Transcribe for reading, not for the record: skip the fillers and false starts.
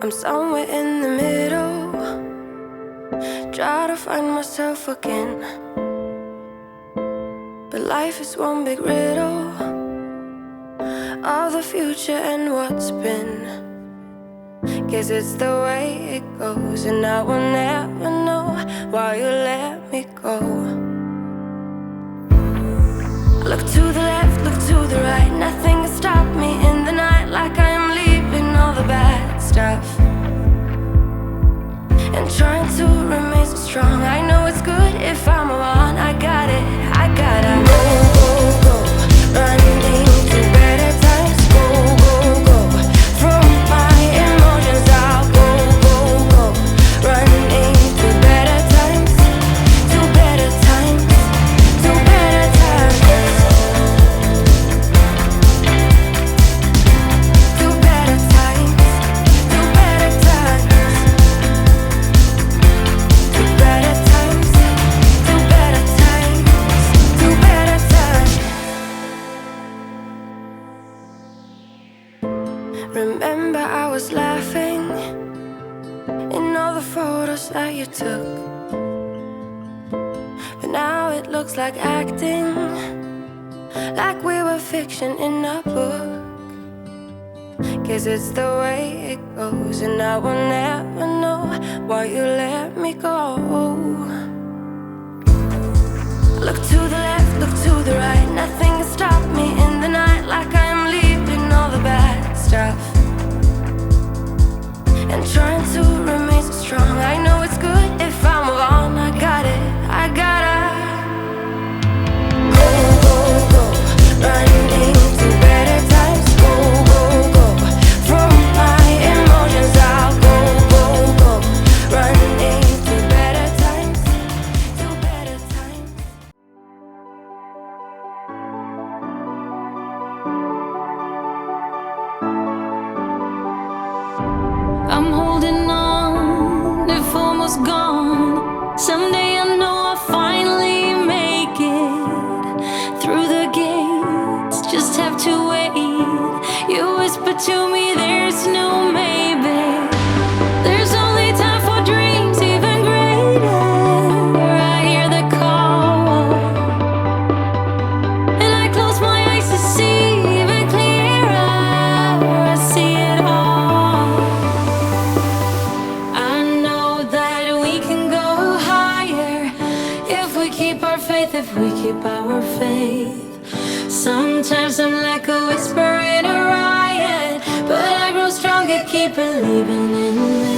I'm somewhere in the middle, try to find myself again. But life is one big riddle of the future and what's been. Guess it's the way it goes, and I will never know why you let me go. Look to the left, look to the right, nothing can stop me in the night, like I am leaving all the bad stuff and trying to remain so strong. I know it's good if I'm alone. I got it, I gotta go, go, go, running to better times. Go, go, go, from my emotions I'll go, go, go, running to better times, to better times, to better times, to better times, to better times. Remember I was laughing in all the photos that you took, but now it looks like acting, like we were fiction in a book. Guess it's the way it goes, and I will never know why you let me go. Look to the left, look to the right, nothing can stop me in the night, like I am leaving all the bad stuff and trying to remain so strong. I know it's good if I'm alone. I got it, I gotta go, go, go, running to better times. Go, go, go, from my emotions I'll go, go, go, running to better times, to better times. I'm holding on, if almost gone. Someday I know I'll finally make it through the gates. Just have to wait. You whisper to me there's no maybe. There's only time for dreams even greater. I hear the call, and I close my eyes to see even clearer. I see it all. I know that we can go higher if we keep our faith, if we keep our faith. Sometimes I'm like a whisper in a riot, but I grow stronger, keep believing in this.